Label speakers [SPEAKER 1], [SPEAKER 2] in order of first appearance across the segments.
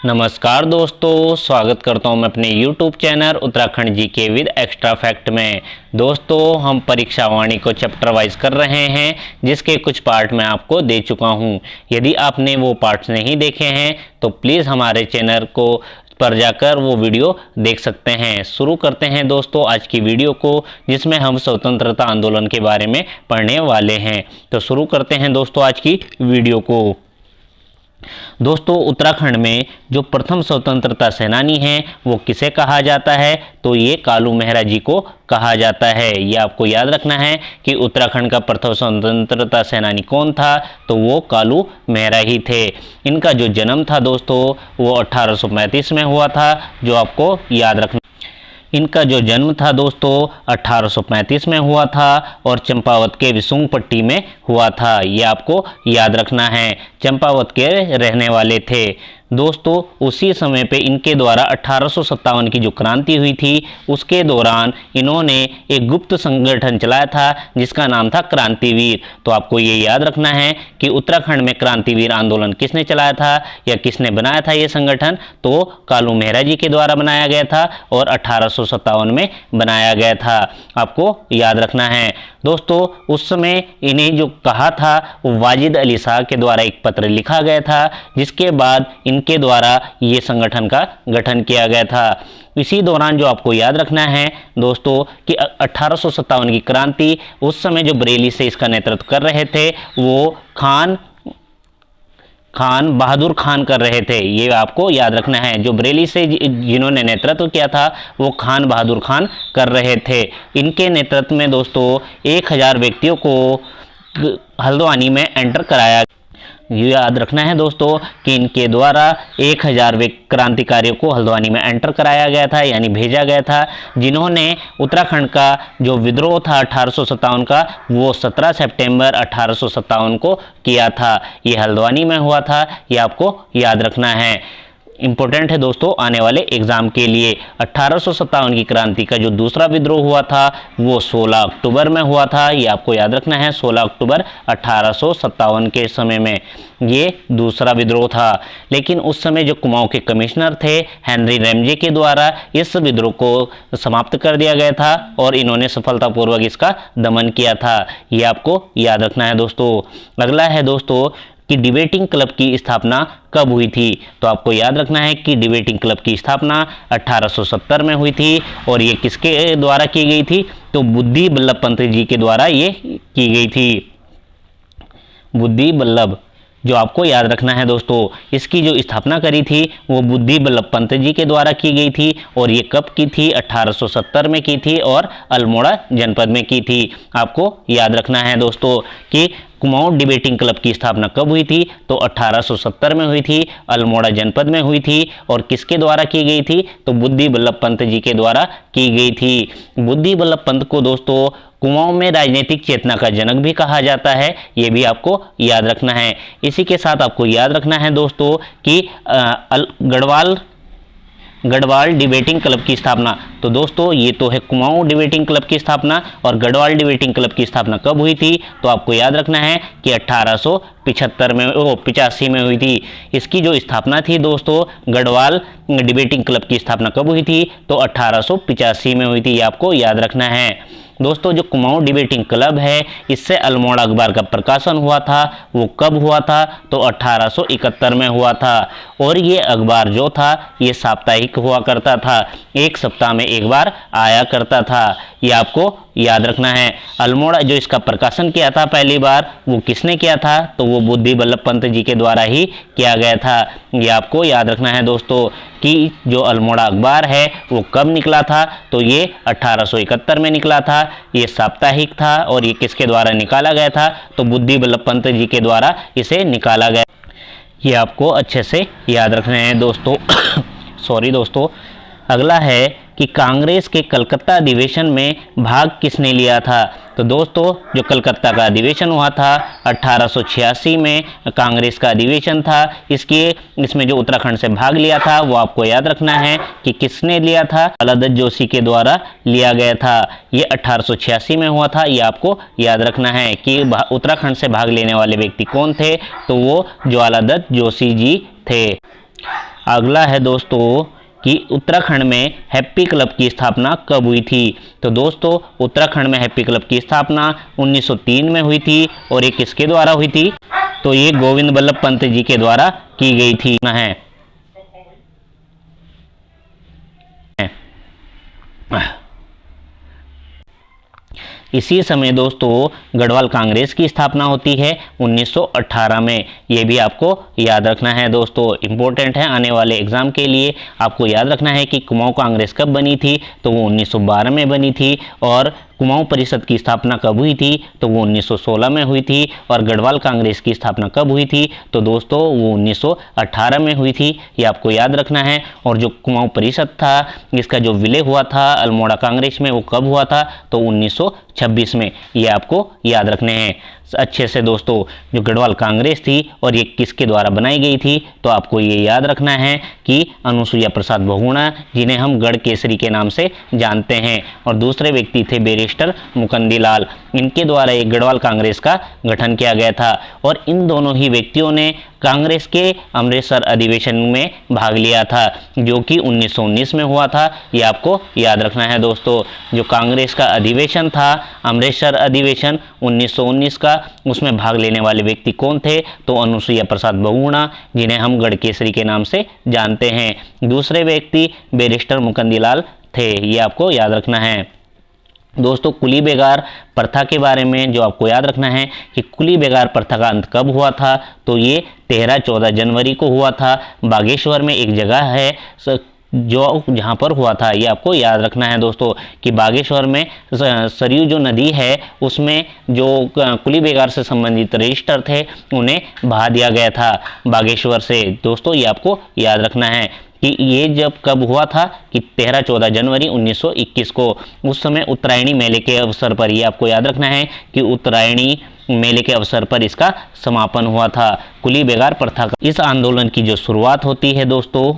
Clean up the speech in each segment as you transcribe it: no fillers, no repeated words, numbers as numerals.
[SPEAKER 1] नमस्कार दोस्तों, स्वागत करता हूं मैं अपने YouTube channel Uttarakhand GK with extra fact में। दोस्तों, हम परीक्षा वाणी को चैप्टर वाइज कर रहे हैं, जिसके कुछ पार्ट मैं आपको दे चुका हूं। यदि आपने वो पार्ट्स नहीं देखे हैं तो प्लीज़ हमारे चैनल को पर जाकर वो वीडियो देख सकते हैं। शुरू करते हैं दोस्तों आज की वीडियो को, जिसमें हम स्वतंत्रता आंदोलन के बारे में पढ़ने वाले हैं। तो शुरू करते हैं दोस्तों आज की वीडियो को। दोस्तों, उत्तराखंड में जो प्रथम स्वतंत्रता सेनानी हैं वो किसे कहा जाता है? तो ये कालू मेहरा जी को कहा जाता है। ये आपको याद रखना है कि उत्तराखंड का प्रथम स्वतंत्रता सेनानी कौन था, तो वो कालू मेहरा ही थे। इनका जो जन्म था दोस्तों वो 1835 में हुआ था, जो आपको याद रखना। इनका जो जन्म था दोस्तों 1835 में हुआ था और चंपावत के विसुंग पट्टी में हुआ था। ये आपको याद रखना है। चंपावत के रहने वाले थे दोस्तों। उसी समय पे इनके द्वारा 1857 की जो क्रांति हुई थी उसके दौरान इन्होंने एक गुप्त संगठन चलाया था जिसका नाम था क्रांतिवीर। तो आपको ये याद रखना है कि उत्तराखंड में क्रांतिवीर आंदोलन किसने चलाया था या किसने बनाया था ये संगठन? तो कालू मेहरा जी के द्वारा बनाया गया था और 1857 में बनाया गया था। आपको याद रखना है दोस्तों। उस समय इन्हें जो कहा था वो वाजिद अली शाह के द्वारा एक पत्र लिखा गया था, जिसके बाद इनके द्वारा ये संगठन का गठन किया गया था। इसी दौरान जो आपको याद रखना है दोस्तों कि 1857 की क्रांति, उस समय जो बरेली से इसका नेतृत्व कर रहे थे वो खान बहादुर खान कर रहे थे। ये आपको याद रखना है। जो बरेली से जिन्होंने नेतृत्व किया था वो खान बहादुर खान कर रहे थे। इनके नेतृत्व में दोस्तों 1000 व्यक्तियों को हल्द्वानी में एंटर कराया। ये याद रखना है दोस्तों कि इनके द्वारा 1000 क्रांतिकारियों को हल्द्वानी में एंटर कराया गया था, यानी भेजा गया था, जिन्होंने उत्तराखंड का जो विद्रोह था 1857 का वो 17 सितंबर 1857 को किया था। ये हल्द्वानी में हुआ था। ये आपको याद रखना है। इम्पोर्टेंट है दोस्तों आने वाले एग्जाम के लिए। 1857 की क्रांति का जो दूसरा विद्रोह हुआ था वो 16 अक्टूबर में हुआ था। ये आपको याद रखना है। 16 अक्टूबर 1857 के समय में ये दूसरा विद्रोह था। लेकिन उस समय जो कुमाऊं के कमिश्नर थे हेनरी रैमजे के द्वारा इस विद्रोह को समाप्त कर दिया गया था और इन्होंने सफलतापूर्वक इसका दमन किया था। ये आपको याद रखना है दोस्तों। अगला है दोस्तों कि डिबेटिंग क्लब की स्थापना कब हुई थी? तो आपको याद रखना है कि डिबेटिंग क्लब की स्थापना 1870 में हुई थी और ये किसके द्वारा की गई थी? तो बुद्धि बल्लभ पंत जी के द्वारा ये की गई थी। बुद्धि बल्लभ, जो आपको याद रखना है दोस्तों, इसकी जो स्थापना करी थी वो बुद्धि बल्लभ पंत जी के द्वारा की गई थी। और ये कब की थी? 1870 में की थी और अल्मोड़ा जनपद में की थी। आपको याद रखना है दोस्तों कि कुमाऊं डिबेटिंग क्लब की स्थापना कब हुई थी? तो 1870 में हुई थी, अल्मोड़ा जनपद में हुई थी। और किसके द्वारा की गई थी? तो बुद्धि बल्लभ पंत जी के द्वारा की गई थी। बुद्धि बल्लभ पंत को दोस्तों कुमाऊं में राजनीतिक चेतना का जनक भी कहा जाता है। ये भी आपको याद रखना है। इसी के साथ आपको याद रखना है दोस्तों कि गढ़वाल डिबेटिंग क्लब की स्थापना। तो दोस्तों ये तो है कुमाऊं डिबेटिंग क्लब की स्थापना, और गढ़वाल डिबेटिंग क्लब की स्थापना कब हुई थी? तो आपको याद रखना है कि 85 में हुई थी। इसकी जो स्थापना थी दोस्तों, गढ़वाल डिबेटिंग क्लब की स्थापना कब हुई थी? तो 1885 में हुई थी। ये आपको याद रखना है दोस्तों। जो कुमाऊं डिबेटिंग क्लब है इससे अल्मोड़ा अखबार का प्रकाशन हुआ था। वो कब हुआ था? तो 1871 में हुआ था। और ये अखबार जो था ये साप्ताहिक हुआ करता था, एक सप्ताह में एक बार आया करता था। ये आपको याद रखना है। अल्मोड़ा जो इसका प्रकाशन किया था पहली बार वो किसने किया था? तो वो बुद्धि बल्लभ पंत जी के द्वारा ही किया गया था। ये आपको याद रखना है दोस्तों कि जो अल्मोड़ा अखबार है वो कब निकला था? तो ये 1871 में निकला था। ये साप्ताहिक था और ये किसके द्वारा निकाला गया था? तो बुद्धि बल्लभ पंत जी के द्वारा इसे निकाला गया। ये आपको अच्छे से याद रखना है दोस्तों। सॉरी दोस्तों। अगला है कि कांग्रेस के कलकत्ता अधिवेशन में भाग किसने लिया था? तो दोस्तों जो कलकत्ता का अधिवेशन हुआ था 1886 में कांग्रेस का अधिवेशन था। इसमें जो उत्तराखंड से भाग लिया था वो आपको याद रखना है कि किसने लिया था? ज्वालादत्त जोशी के द्वारा लिया गया था। ये 1886 में हुआ था। ये आपको याद रखना है कि उत्तराखंड से भाग लेने वाले व्यक्ति कौन थे? तो वो ज्वालादत्त जोशी जी थे। अगला है दोस्तों कि उत्तराखंड में हैप्पी क्लब की स्थापना कब हुई थी। तो दोस्तों उत्तराखंड में हैप्पी क्लब की स्थापना 1903 में हुई थी और ये किसके द्वारा हुई थी, तो ये गोविंद बल्लभ पंत जी के द्वारा की गई थी है। इसी समय दोस्तों गढ़वाल कांग्रेस की स्थापना होती है 1918 में। ये भी आपको याद रखना है दोस्तों, इंपॉर्टेंट है आने वाले एग्जाम के लिए। आपको याद रखना है कि कुमाऊं कांग्रेस कब बनी थी, तो वो 1912 में बनी थी। और कुमाऊं परिषद की स्थापना कब हुई थी, तो वो 1916 में हुई थी। और गढ़वाल कांग्रेस की स्थापना कब हुई थी, तो दोस्तों वो 1918 में हुई थी, ये आपको याद रखना है। और जो कुमाऊं परिषद था, इसका जो विलय हुआ था अल्मोड़ा कांग्रेस में, वो कब हुआ था, तो 1926 में, ये आपको याद रखने हैं अच्छे से दोस्तों। जो गढ़वाल कांग्रेस थी और ये किसके द्वारा बनाई गई थी, तो आपको ये याद रखना है कि अनुसुईया प्रसाद बहुगुणा, जिन्हें हम गढ़ केसरी के नाम से जानते हैं। और दूसरे व्यक्ति थे बैरिस्टर मुकंदीलाल, इनके द्वारा एक गढ़वाल कांग्रेस का गठन किया गया था। और इन दोनों ही व्यक्तियों ने कांग्रेस के अमृतसर अधिवेशन में भाग लिया था, जो कि 1919 में हुआ था, ये आपको याद रखना है दोस्तों। जो कांग्रेस का अधिवेशन था, अमृतसर अधिवेशन 1919 का, उसमें भाग लेने वाले व्यक्ति कौन थे, तो अनुसुईया प्रसाद बहुगुणा, जिन्हें हम गढ़ केसरी के नाम से जानते हैं। दूसरे व्यक्ति बैरिस्टर मुकंदीलाल थे, ये आपको याद रखना है दोस्तों। कुली बेगार प्रथा के बारे में जो आपको याद रखना है कि कुली बेगार प्रथा का अंत कब हुआ था, तो ये 13-14 जनवरी को हुआ था। बागेश्वर में एक जगह है जो जहाँ पर हुआ था, ये आपको याद रखना है दोस्तों कि बागेश्वर में सरयू जो नदी है, उसमें जो कुली बेगार से संबंधित रजिस्टर थे, उन्हें बहा दिया गया था बागेश्वर से। दोस्तों ये आपको याद रखना है कि ये जब कब हुआ था कि 13-14 जनवरी 1921 को। उस समय उत्तरायणी मेले के अवसर पर, ये आपको याद रखना है कि उत्तरायणी मेले के अवसर पर इसका समापन हुआ था, कुली बेगार प्रथा का। इस आंदोलन की जो शुरुआत होती है दोस्तों,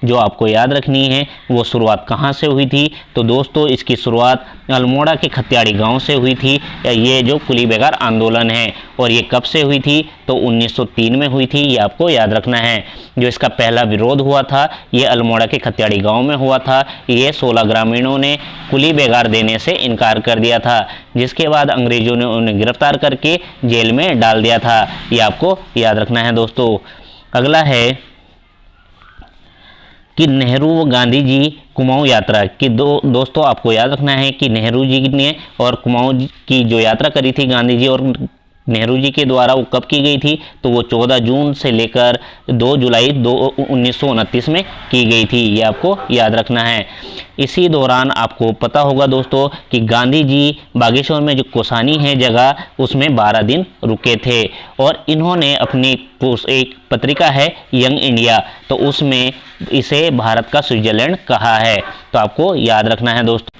[SPEAKER 1] जो आपको याद रखनी है, वो शुरुआत कहाँ से हुई थी, तो दोस्तों इसकी शुरुआत अल्मोड़ा के खत्याड़ी गांव से हुई थी, ये जो कुली बेगार आंदोलन है। और ये कब से हुई थी, तो 1903 में हुई थी, ये आपको याद रखना है। जो इसका पहला विरोध हुआ था, ये अल्मोड़ा के खत्याड़ी गांव में हुआ था। ये 16 ग्रामीणों ने कुली बेगार देने से इनकार कर दिया था, जिसके बाद अंग्रेजों ने उन्हें गिरफ्तार करके जेल में डाल दिया था, ये आपको याद रखना है दोस्तों। अगला है कि नेहरू व गांधी जी कुमाऊं यात्रा की दोस्तों आपको याद रखना है कि नेहरू जी ने और कुमाऊं की जो यात्रा करी थी गांधी जी और नेहरू जी के द्वारा, वो कब की गई थी, तो वो 14 जून से लेकर 2 जुलाई 1929 में की गई थी, ये आपको याद रखना है। इसी दौरान आपको पता होगा दोस्तों कि गांधी जी बागेश्वर में जो कोसानी है जगह, उसमें 12 दिन रुके थे। और इन्होंने अपनी एक पत्रिका है यंग इंडिया, तो उसमें इसे भारत का स्विट्जरलैंड कहा है, तो आपको याद रखना है दोस्तों।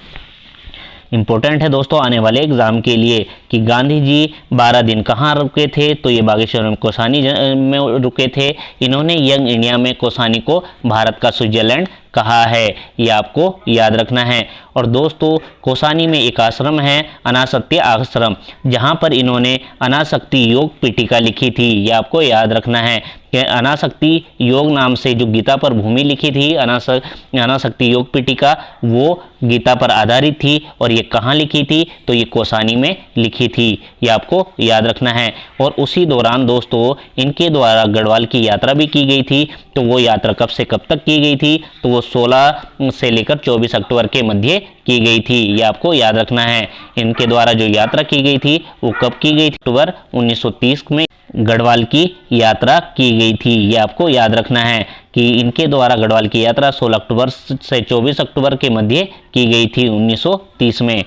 [SPEAKER 1] इम्पोर्टेंट है दोस्तों आने वाले एग्जाम के लिए कि गांधी जी 12 दिन कहाँ रुके थे, तो ये बागेश्वर में कोसानी में रुके थे। इन्होंने यंग इंडिया में कोसानी को भारत का स्विट्जरलैंड कहा है, ये आपको याद रखना है। और दोस्तों कोसानी में एक आश्रम है अनासक्ति आश्रम, जहाँ पर इन्होंने अनासक्ति योग पीठिका लिखी थी, ये आपको याद रखना है कि अनासक्ति योग नाम से जो गीता पर भूमि लिखी थी, अनासक्ति योग पीठिका, वो गीता पर आधारित थी। और ये कहाँ लिखी थी, तो ये कोसानी में लिखी थी, ये आपको याद रखना है। और उसी दौरान दोस्तों इनके द्वारा गढ़वाल की यात्रा भी की गई थी, तो वो यात्रा कब से कब तक की गई थी, तो वो 16 से लेकर 24 अक्टूबर के मध्य की गई थी, ये आपको याद रखना है। इनके द्वारा जो यात्रा की गई थी वो कब की गई थी, अक्टूबर 1930 में गढ़वाल की यात्रा की गई थी, ये आपको याद रखना है कि इनके द्वारा गढ़वाल की यात्रा 16 अक्टूबर से 24 अक्टूबर के मध्य की गई थी 1930 में।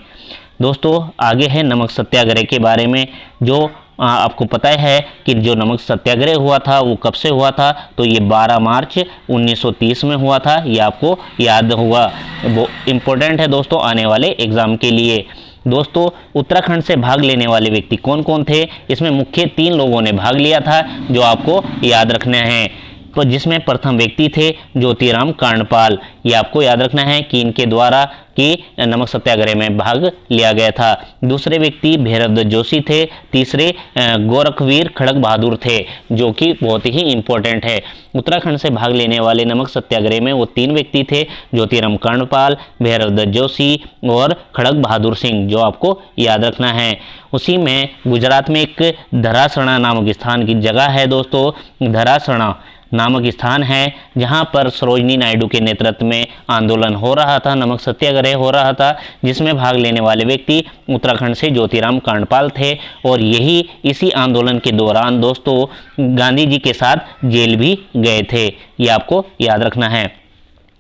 [SPEAKER 1] दोस्तों आगे है नमक सत्याग्रह के बारे में। जो आपको पता है कि जो नमक सत्याग्रह हुआ था वो कब से हुआ था, तो ये 12 मार्च 1930 में हुआ था, ये आपको याद होगा, वो इम्पोर्टेंट है दोस्तों आने वाले एग्जाम के लिए। दोस्तों उत्तराखंड से भाग लेने वाले व्यक्ति कौन कौन थे, इसमें मुख्य 3 लोगों ने भाग लिया था, जो आपको याद रखना है। जिसमें प्रथम व्यक्ति थे ज्योतिराम कांडपाल। ये आपको याद रखना है कि इनके द्वारा कि नमक सत्याग्रह में भाग लिया गया था। दूसरे व्यक्ति भैरवदत्त जोशी थे। तीसरे गोरखवीर खड़क बहादुर थे, जो कि बहुत ही इंपॉर्टेंट है। उत्तराखंड से भाग लेने वाले नमक सत्याग्रह में वो 3 व्यक्ति थे, ज्योतिराम कांडपाल, भैरवदत्त जोशी और खड़क बहादुर सिंह, जो आपको याद रखना है। उसी में गुजरात में एक धरासणा नामक स्थान की जगह है दोस्तों, धरासणा नामक स्थान है, जहां पर सरोजनी नायडू के नेतृत्व में आंदोलन हो रहा था, नमक सत्याग्रह हो रहा था, जिसमें भाग लेने वाले व्यक्ति उत्तराखंड से ज्योतिराम कांडपाल थे। और यही इसी आंदोलन के दौरान दोस्तों गांधी जी के साथ जेल भी गए थे। ये आपको याद रखना है।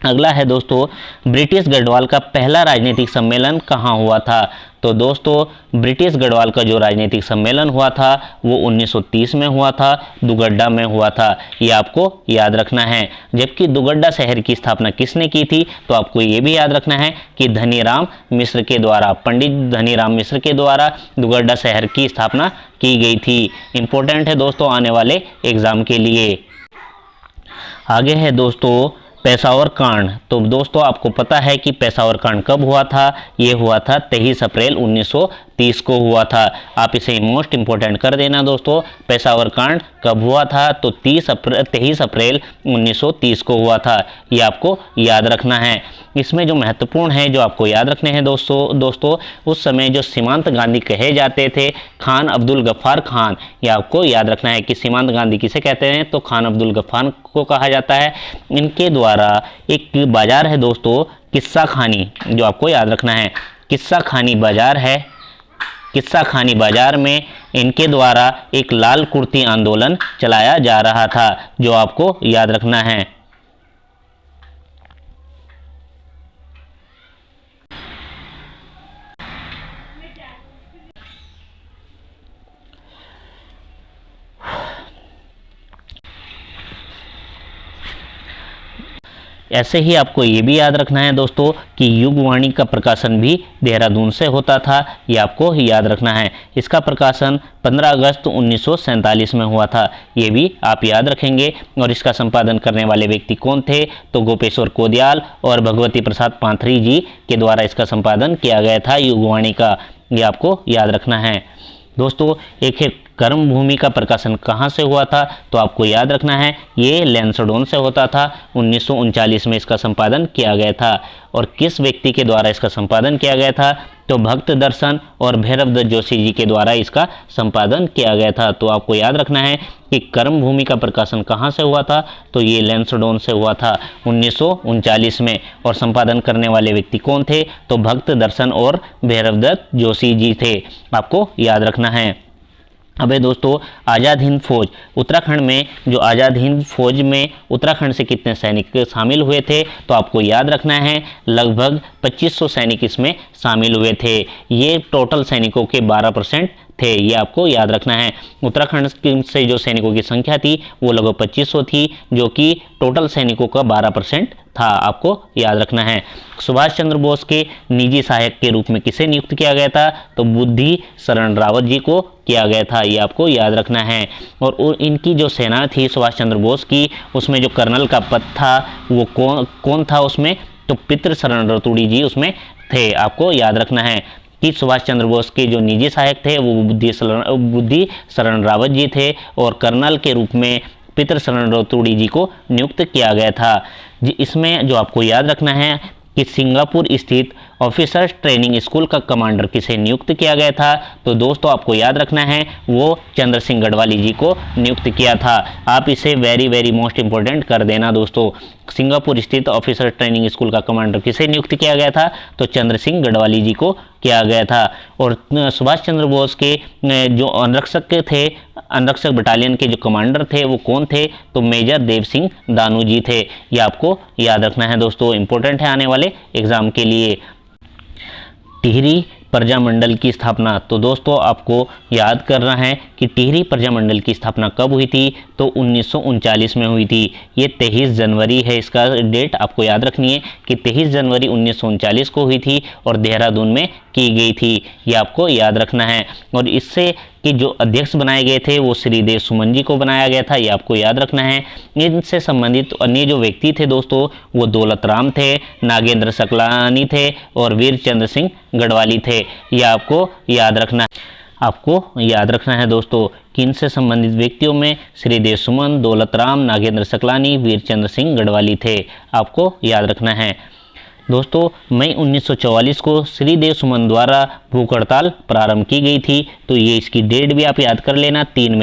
[SPEAKER 1] अगला है दोस्तों, ब्रिटिश गढ़वाल का पहला राजनीतिक सम्मेलन कहाँ हुआ था? तो दोस्तों ब्रिटिश गढ़वाल का जो राजनीतिक सम्मेलन हुआ था वो 1930 में हुआ था, दुगड्डा में हुआ था। ये आपको याद रखना है। जबकि दुगड्डा शहर की स्थापना किसने की थी? तो आपको ये भी याद रखना है कि धनीराम मिश्र के द्वारा, पंडित धनीराम मिश्र के द्वारा दुगड्डा शहर की स्थापना की गई थी। इंपॉर्टेंट है दोस्तों आने वाले एग्जाम के लिए। आगे है दोस्तों पेशावर कांड। तो दोस्तों आपको पता है कि पेशावर कांड कब हुआ था? ये हुआ था 23 अप्रैल 1930 को हुआ था। आप इसे मोस्ट इंपॉर्टेंट कर देना दोस्तों। पेशावर कांड कब हुआ था? तो 23 अप्रैल 1930 को हुआ था। ये आपको याद रखना है। इसमें जो महत्वपूर्ण है, जो आपको याद रखने हैं दोस्तों उस समय जो सीमांत गांधी कहे जाते थे, खान अब्दुल गफ्फार खान, ये आपको याद रखना है कि सीमांत गांधी किसे कहते हैं? तो खान अब्दुल गफ्फार को कहा जाता है। इनके द्वारा एक बाजार है दोस्तों किस्सा खानी, जो आपको याद रखना है। किस्सा खानी बाजार है। किस्सा खानी बाजार में इनके द्वारा एक लाल कुर्ती आंदोलन चलाया जा रहा था, जो आपको याद रखना है। ऐसे ही आपको ये भी याद रखना है दोस्तों कि युगवाणी का प्रकाशन भी देहरादून से होता था। ये आपको याद रखना है। इसका प्रकाशन 15 अगस्त 1947 में हुआ था। ये भी आप याद रखेंगे। और इसका संपादन करने वाले व्यक्ति कौन थे? तो गोपेश्वर कोदियाल और भगवती प्रसाद पांथरी जी के द्वारा इसका संपादन किया गया था युगवाणी का। ये आपको याद रखना है दोस्तों। एक कर्म भूमि का प्रकाशन कहाँ से हुआ था? तो आपको याद रखना है ये लैंसडॉन से होता था। 1939 में इसका संपादन किया गया था। और किस व्यक्ति के द्वारा इसका संपादन किया गया था? तो भक्त दर्शन और भैरवदत्त जोशी जी के द्वारा इसका संपादन किया गया था। तो आपको याद रखना है कि कर्म भूमि का प्रकाशन कहाँ से हुआ था? तो ये लैंसडॉन से हुआ था 1939 में। और संपादन करने वाले व्यक्ति कौन थे? तो भक्त दर्शन और भैरवदत्त जोशी जी थे। आपको याद रखना है। अबे दोस्तों आज़ाद हिंद फौज, उत्तराखंड में जो आज़ाद हिंद फौज में उत्तराखंड से कितने सैनिक शामिल हुए थे? तो आपको याद रखना है लगभग 2500 सैनिक इसमें शामिल हुए थे। ये टोटल सैनिकों के 12% थे। ये आपको याद रखना है। उत्तराखंड से जो सैनिकों की संख्या थी वो लगभग 2500 थी, जो कि टोटल सैनिकों का 12% था। आपको याद रखना है। सुभाष चंद्र बोस के निजी सहायक के रूप में किसे नियुक्त किया गया था? तो बुद्धि शरण रावत जी को किया गया था। ये आपको याद रखना है। और इनकी जो सेना थी सुभाष चंद्र बोस की, उसमें जो कर्नल का पद था वो कौन था उसमें? तो पितृ शरण रतूड़ी जी उसमें थे। आपको याद रखना है कि सुभाष चंद्र बोस के जो निजी सहायक थे वो बुद्धि शरण रावत जी थे। और कर्नल के रूप में पितृ शरण रतूड़ी जी को नियुक्त किया गया था। इसमें जो आपको याद रखना है कि सिंगापुर स्थित ऑफिसर्स ट्रेनिंग स्कूल का कमांडर किसे नियुक्त किया गया था? तो दोस्तों आपको याद रखना है वो चंद्र सिंह गढ़वाली जी को नियुक्त किया था। आप इसे वेरी मोस्ट इंपॉर्टेंट कर देना दोस्तों। सिंगापुर स्थित ऑफिसर ट्रेनिंग स्कूल का कमांडर किसे नियुक्त किया गया था? तो चंद्र सिंह गढ़वाली जी को किया गया था। और सुभाष चंद्र बोस के जो आरक्षक थे, आरक्षक बटालियन के जो कमांडर थे वो कौन थे? तो मेजर देव सिंह दानू जी थे। ये आपको याद रखना है दोस्तों, इंपॉर्टेंट है आने वाले एग्जाम के लिए। टिहरी प्रजामंडल की स्थापना, तो दोस्तों आपको याद करना है कि टिहरी प्रजामंडल की स्थापना कब हुई थी? तो 1939 में हुई थी। ये 23 जनवरी है, इसका डेट आपको याद रखनी है कि 23 जनवरी 1939 को हुई थी और देहरादून में की गई थी। ये आपको याद रखना है। और इससे कि जो अध्यक्ष बनाए गए थे वो श्रीदेव सुमन जी को बनाया गया था, ये आपको याद रखना है। इनसे संबंधित अन्य जो व्यक्ति थे दोस्तों वो दौलत राम थे, नागेंद्र सकलानी थे और वीर चंद्र सिंह गढ़वाली थे। ये आपको याद रखना है। आपको याद रखना है दोस्तों कि इनसे संबंधित व्यक्तियों में श्रीदेव सुमन, दौलत राम, नागेंद्र सकलानी, वीर चंद्र सिंह गढ़वाली थे। आपको याद रखना है दोस्तों। मई 1944 को श्रीदेव सुमन द्वारा भूख हड़ताल प्रारंभ की गई थी, तो ये इसकी डेट भी आप याद कर लेना, 3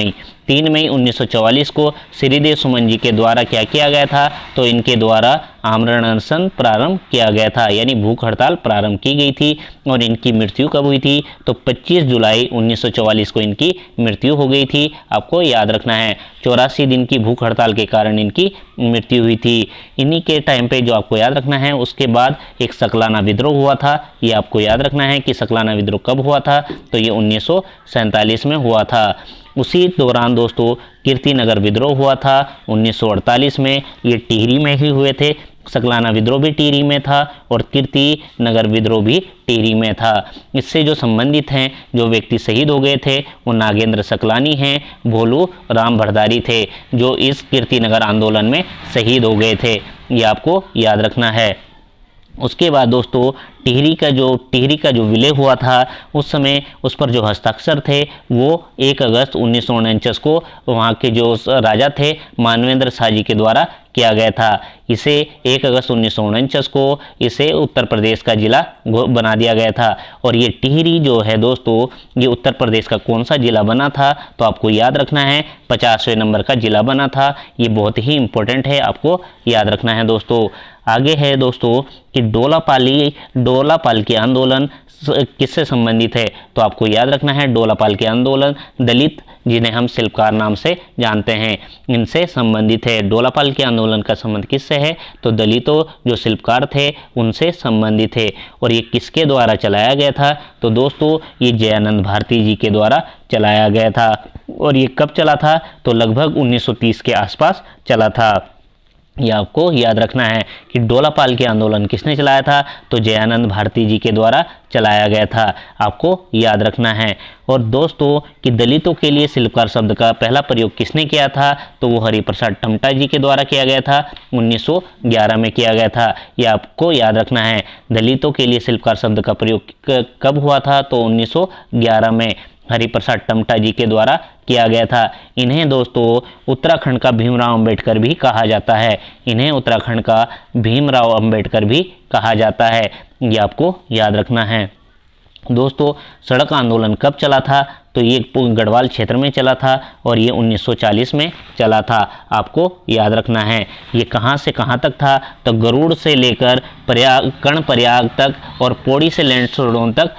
[SPEAKER 1] मई 1944 को श्रीदेव सुमन जी के द्वारा क्या किया गया था, तो इनके द्वारा आमरण अनशन प्रारंभ किया गया था, यानी भूख हड़ताल प्रारंभ की गई थी। और इनकी मृत्यु कब हुई थी, तो 25 जुलाई 1944 को इनकी मृत्यु हो गई थी। आपको याद रखना है 84 दिन की भूख हड़ताल के कारण इनकी मृत्यु हुई थी। इन्हीं के टाइम पे जो आपको याद रखना है, उसके बाद एक सकलाना विद्रोह हुआ था। ये आपको याद रखना है कि सकलाना विद्रोह कब हुआ था, तो ये 1947 में हुआ था। उसी दौरान दोस्तों कीर्तिनगर विद्रोह हुआ था 1948 में, ये टिहरी में ही हुए थे। सकलाना विद्रोह भी टिहरी में था और कीर्ति नगर विद्रोह भी टिहरी में था। इससे जो संबंधित हैं, जो व्यक्ति शहीद हो गए थे वो नागेंद्र सकलानी हैं, भोलू राम भरदारी थे, जो इस कीर्तिनगर आंदोलन में शहीद हो गए थे। ये आपको याद रखना है। उसके बाद दोस्तों टिहरी का जो विलय हुआ था, उस समय उस पर जो हस्ताक्षर थे वो 1 अगस्त 1949 को वहाँ के जो राजा थे मानवेंद्र शाह जी के द्वारा किया गया था। इसे 1 अगस्त 1949 को इसे उत्तर प्रदेश का जिला बना दिया गया था। और ये टिहरी जो है दोस्तों, ये उत्तर प्रदेश का कौन सा जिला बना था, तो आपको याद रखना है 50वें नंबर का जिला बना था। ये बहुत ही इंपॉर्टेंट है, आपको याद रखना है दोस्तों। आगे है दोस्तों कि डोलापाल की आंदोलन किससे संबंधित है, तो आपको याद रखना है डोलापाल के आंदोलन दलित, जिन्हें हम शिल्पकार नाम से जानते हैं, इनसे संबंधित है। डोलापाल के आंदोलन का संबंध किससे है, तो दलितों जो शिल्पकार थे उनसे संबंधित है। और ये किसके द्वारा चलाया गया था, तो दोस्तों ये जयानंद भारती जी के द्वारा चलाया गया था। और ये कब चला था, तो लगभग 1930 के आसपास चला था। ये आपको याद रखना है कि डोलापाल के आंदोलन किसने चलाया था, तो जयानंद भारती जी के द्वारा चलाया गया था। आपको याद रखना है। और दोस्तों कि दलितों के लिए शिल्पकार शब्द का पहला प्रयोग किसने किया था, तो वो हरिप्रसाद टमटा जी के द्वारा किया गया था, 1911 में किया गया था। ये आपको याद रखना है। दलितों के लिए शिल्पकार शब्द का प्रयोग कब हुआ था, तो 1911 में हरिप्रसाद टमटा जी के द्वारा किया गया था। इन्हें दोस्तों उत्तराखंड का भीमराव अंबेडकर भी कहा जाता है। इन्हें उत्तराखंड का भीमराव अंबेडकर भी कहा जाता है। ये आपको याद रखना है। दोस्तों सड़क आंदोलन कब चला था, तो ये गढ़वाल क्षेत्र में चला था और ये 1940 में चला था। आपको याद रखना है। ये कहाँ से कहाँ तक था, तो गरुड़ से लेकर कर्णप्रयाग तक और पौड़ी से लैंसडौन तक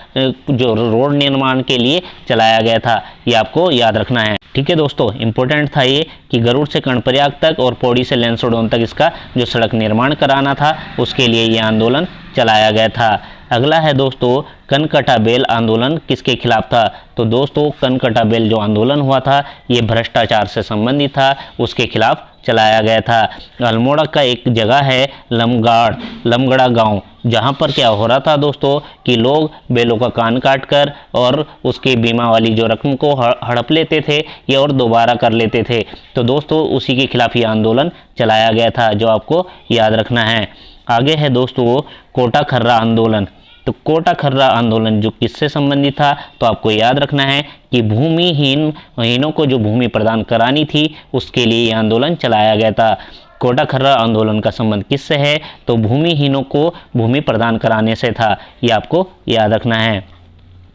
[SPEAKER 1] जो रोड निर्माण के लिए चलाया गया था। ये आपको याद रखना है। ठीक है दोस्तों, इंपॉर्टेंट था ये कि गरुड़ से कर्णप्रयाग तक और पौड़ी से लैंसडौन तक इसका जो सड़क निर्माण कराना था उसके लिए ये आंदोलन चलाया गया था। अगला है दोस्तों कनकटा बेल आंदोलन किसके खिलाफ था, तो दोस्तों कनकटा बेल जो आंदोलन हुआ था ये भ्रष्टाचार से संबंधित था, उसके खिलाफ चलाया गया था। अल्मोड़ा का एक जगह है लमगड़ा गांव, जहां पर क्या हो रहा था दोस्तों कि लोग बेलों का कान काट कर और उसके बीमा वाली जो रकम को हड़प लेते थे ये और दोबारा कर लेते थे। तो दोस्तों उसी के खिलाफ ये आंदोलन चलाया गया था, जो आपको याद रखना है। आगे है दोस्तों कोटा खर्रा आंदोलन। तो कोटा खर्रा आंदोलन जो किससे संबंधित था, तो आपको याद रखना है कि भूमिहीनों को जो भूमि प्रदान करानी थी उसके लिए ये आंदोलन चलाया गया था। कोटा खर्रा आंदोलन का संबंध किससे है, तो भूमिहीनों को भूमि प्रदान कराने से था। ये आपको याद रखना है।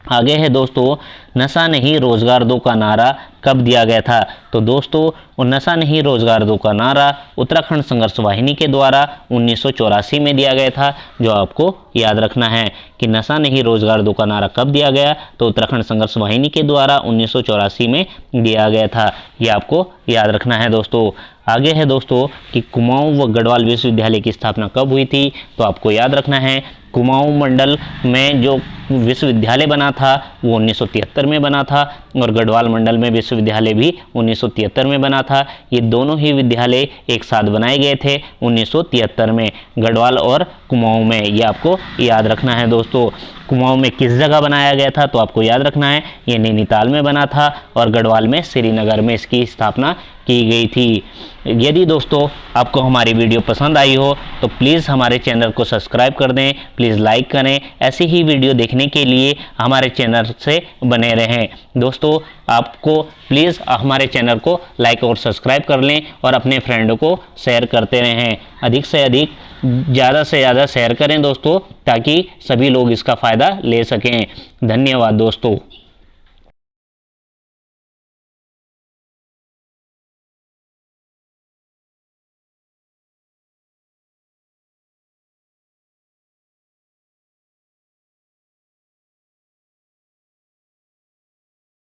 [SPEAKER 1] आगे है दोस्तों नशा नहीं रोजगार दो का नारा कब दिया गया था, तो दोस्तों नशा नहीं रोजगार दो का नारा उत्तराखंड संघर्ष वाहिनी के द्वारा 1984 में दिया गया था, जो आपको याद रखना है कि नशा नहीं रोजगार दो का नारा कब दिया गया, तो उत्तराखंड संघर्ष वाहिनी के द्वारा 1984 में दिया गया था। ये आपको याद रखना है दोस्तों। आगे है दोस्तों कि कुमाऊं व गढ़वाल विश्वविद्यालय की स्थापना कब हुई थी, तो आपको याद रखना है कुमाऊं मंडल में जो विश्वविद्यालय बना था वो 1973 में बना था और गढ़वाल मंडल में विश्वविद्यालय भी 1973 में बना था। ये दोनों ही विद्यालय एक साथ बनाए गए थे 1973 में, गढ़वाल और कुमाऊं में। ये आपको याद रखना है दोस्तों। कुमाऊं में किस जगह बनाया गया था, तो आपको याद रखना है ये नैनीताल में बना था और गढ़वाल में श्रीनगर में इसकी स्थापना की गई थी। यदि दोस्तों आपको हमारी वीडियो पसंद आई हो तो प्लीज़ हमारे चैनल को सब्सक्राइब कर दें, प्लीज़ लाइक करें। ऐसी ही वीडियो देखने के लिए हमारे चैनल से बने रहें। दोस्तों आपको प्लीज़ हमारे चैनल को लाइक और सब्सक्राइब कर लें और अपने फ्रेंडों को शेयर करते रहें। अधिक से अधिक ज़्यादा से ज़्यादा शेयर करें दोस्तों, ताकि सभी लोग इसका फ़ायदा ले सकें। धन्यवाद दोस्तों।